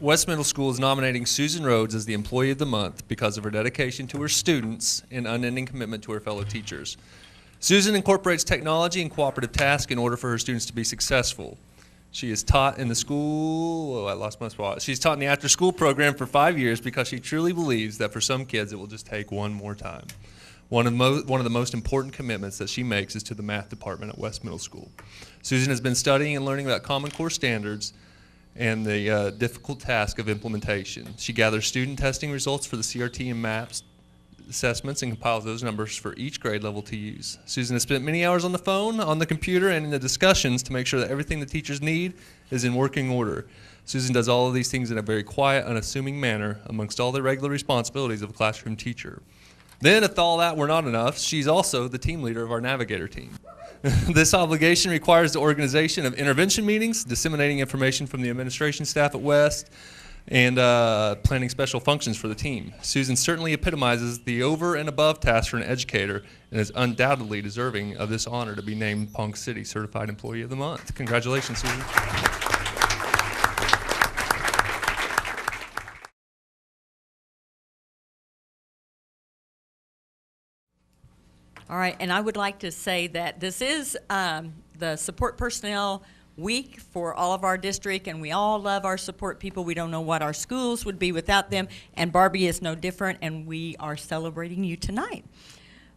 West Middle School is nominating Susan Rhodes as the Employee of the Month because of her dedication to her students and unending commitment to her fellow teachers. Susan incorporates technology and cooperative tasks in order for her students to be successful. She is taught in the school, I lost my spot. She's taught in the after-school program for 5 years because she truly believes that for some kids it will just take one more time. One of the most important commitments that she makes is to the math department at West Middle School. Susan has been studying and learning about Common Core standards and the difficult task of implementation. She gathers student testing results for the CRT and MAPS assessments and compiles those numbers for each grade level to use. Susan has spent many hours on the phone, on the computer, and in the discussions to make sure that everything the teachers need is in working order. Susan does all of these things in a very quiet, unassuming manner amongst all the regular responsibilities of a classroom teacher. Then, if all that were not enough, she's also the team leader of our Navigator team. This obligation requires the organization of intervention meetings, disseminating information from the administration staff at West, and planning special functions for the team. Susan certainly epitomizes the over and above task for an educator and is undoubtedly deserving of this honor to be named Ponca City Certified Employee of the Month. Congratulations, Susan. All right, and I would like to say that this is the support personnel week for all of our district, and we all love our support people. We don't know what our schools would be without them, and Barbie is no different, and we are celebrating you tonight.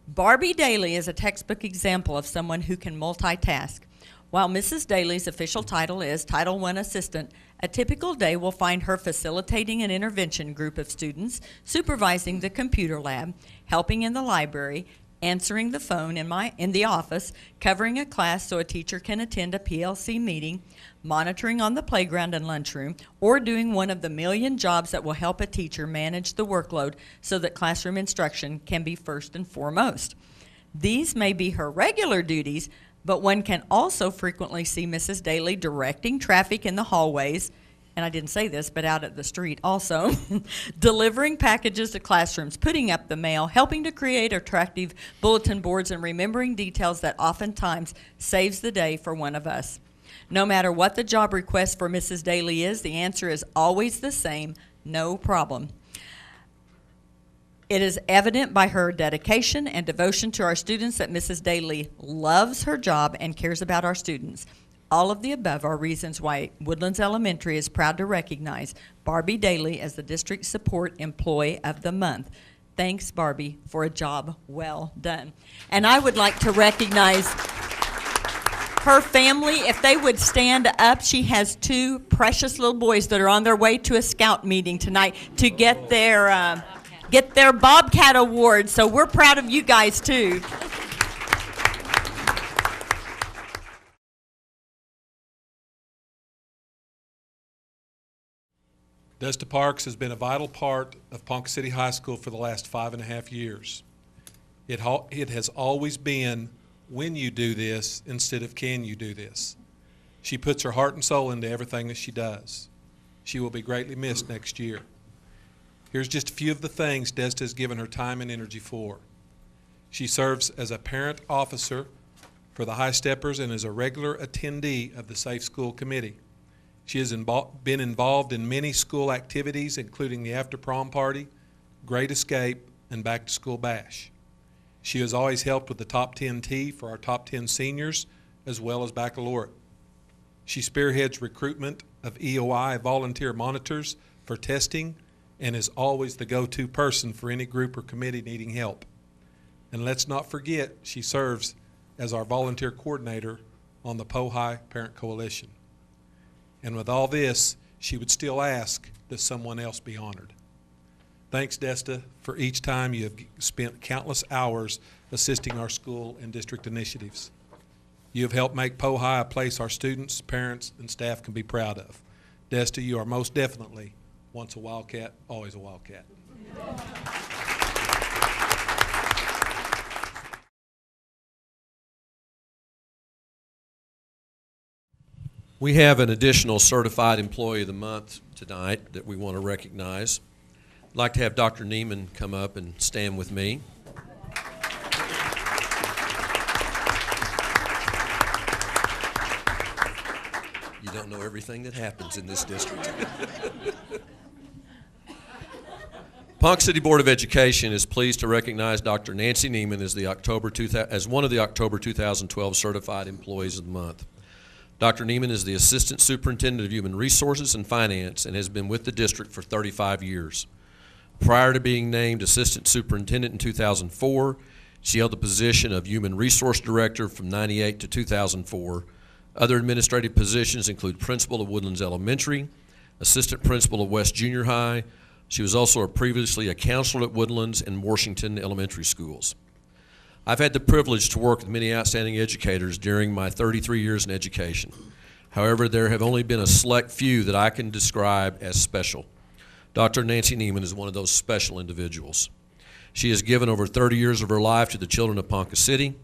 Barbie Daily is a textbook example of someone who can multitask. While Mrs. Dailey's official title is Title I Assistant, a typical day will find her facilitating an intervention group of students, supervising the computer lab, helping in the library, answering the phone in the office, covering a class so a teacher can attend a PLC meeting, monitoring on the playground and lunchroom, or doing one of the million jobs that will help a teacher manage the workload so that classroom instruction can be first and foremost. These may be her regular duties, but one can also frequently see Mrs. Dailey directing traffic in the hallways, and I didn't say this, but out at the street also, delivering packages to classrooms, putting up the mail, helping to create attractive bulletin boards, and remembering details that oftentimes saves the day for one of us. No matter what the job request for Mrs. Dailey is, the answer is always the same: no problem. It is evident by her dedication and devotion to our students that Mrs. Dailey loves her job and cares about our students. All of the above are reasons why Woodlands Elementary is proud to recognize Barbie Daily as the District Support Employee of the Month. Thanks, Barbie, for a job well done. And I would like to recognize her family. If they would stand up, she has two precious little boys that are on their way to a scout meeting tonight to get their Bobcat Award. So we're proud of you guys, too. Desta Parks has been a vital part of Ponca City High School for the last 5.5 years. It has always been when you do this instead of can you do this. She puts her heart and soul into everything that she does. She will be greatly missed next year. Here's just a few of the things Desta has given her time and energy for. She serves as a parent officer for the High Steppers and is a regular attendee of the Safe School Committee. She has been involved in many school activities, including the After Prom Party, Great Escape, and Back to School Bash. She has always helped with the Top 10 tea for our Top 10 seniors, as well as baccalaureate. She spearheads recruitment of EOI volunteer monitors for testing and is always the go-to person for any group or committee needing help. And let's not forget, she serves as our volunteer coordinator on the POHI Parent Coalition. And with all this, she would still ask that someone else be honored. Thanks, Desta, for each time you have spent countless hours assisting our school and district initiatives. You have helped make POHI a place our students, parents, and staff can be proud of. Desta, you are most definitely once a Wildcat, always a Wildcat. We have an additional Certified Employee of the Month tonight that we want to recognize. I'd like to have Dr. Nieman come up and stand with me. You don't know everything that happens in this district. Ponca City Board of Education is pleased to recognize Dr. Nancy Nieman as one of the October 2012 Certified Employees of the Month. Dr. Nieman is the Assistant Superintendent of Human Resources and Finance and has been with the district for 35 years. Prior to being named Assistant Superintendent in 2004, she held the position of Human Resource Director from 1998 to 2004. Other administrative positions include Principal of Woodlands Elementary, Assistant Principal of West Junior High. She was also previously a counselor at Woodlands and Washington Elementary Schools. I've had the privilege to work with many outstanding educators during my 33 years in education. However, there have only been a select few that I can describe as special. Dr. Nancy Nieman is one of those special individuals. She has given over 30 years of her life to the children of Ponca City.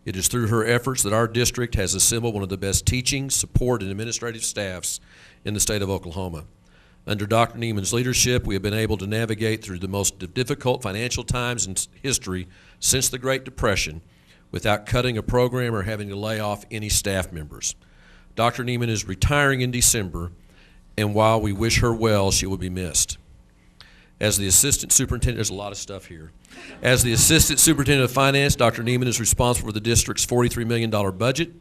It is through her efforts that our district has assembled one of the best teaching, support, and administrative staffs in the state of Oklahoma. Under Dr. Nieman's leadership, we have been able to navigate through the most difficult financial times in history since the Great Depression without cutting a program or having to lay off any staff members. Dr. Nieman is retiring in December, and while we wish her well, she will be missed. As the Assistant Superintendent, there's a lot of stuff here. As the Assistant Superintendent of Finance, Dr. Nieman is responsible for the district's $43 million budget.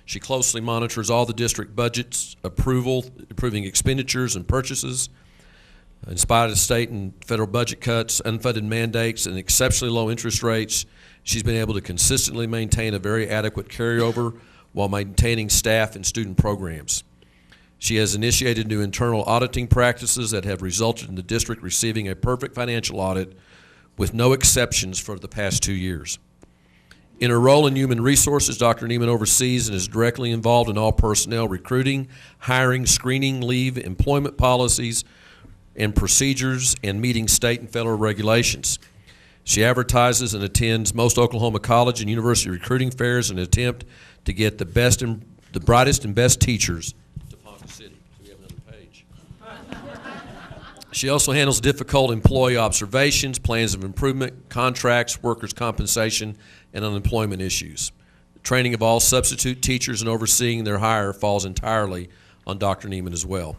She closely monitors all the district budgets, approving expenditures and purchases. In spite of state and federal budget cuts, unfunded mandates, and exceptionally low interest rates, she's been able to consistently maintain a very adequate carryover while maintaining staff and student programs. She has initiated new internal auditing practices that have resulted in the district receiving a perfect financial audit with no exceptions for the past 2 years. In her role in human resources, Dr. Nieman oversees and is directly involved in all personnel recruiting, hiring, screening, leave, employment policies, and procedures, and meeting state and federal regulations. She advertises and attends most Oklahoma college and university recruiting fairs in an attempt to get the brightest and best teachers to Ponca City. We have another page. She also handles difficult employee observations, plans of improvement, contracts, workers' compensation, and unemployment issues. The training of all substitute teachers and overseeing their hire falls entirely on Dr. Nieman as well.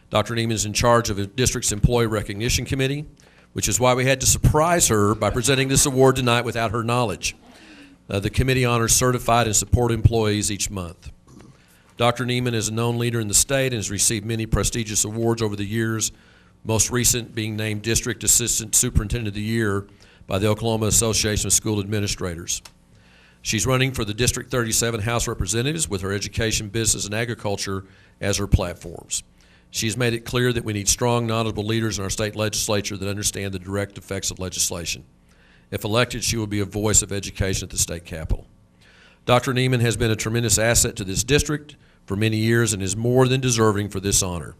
Dr. Nieman is in charge of the district's Employee Recognition Committee, which is why we had to surprise her by presenting this award tonight without her knowledge. The committee honors certified and supported employees each month. Dr. Nieman is a known leader in the state and has received many prestigious awards over the years, most recent being named District Assistant Superintendent of the Year by the Oklahoma Association of School Administrators. She's running for the District 37 House Representatives with her education, business, and agriculture as her platforms. She's made it clear that we need strong, knowledgeable leaders in our state legislature that understand the direct effects of legislation. If elected, she will be a voice of education at the state capitol. Dr. Nieman has been a tremendous asset to this district for many years and is more than deserving for this honor.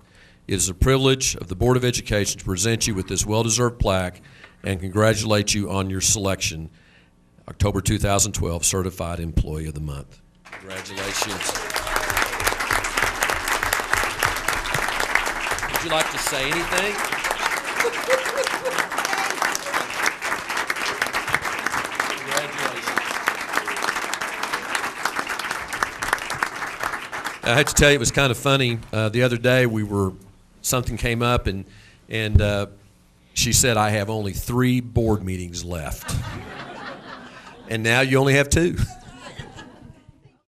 It is a privilege of the Board of Education to present you with this well-deserved plaque and congratulate you on your selection, October 2012 Certified Employee of the Month. Congratulations. Would you like to say anything? Congratulations. I have to tell you, it was kind of funny. The other day, something came up, and she said, "I have only 3 board meetings left," and now you only have 2.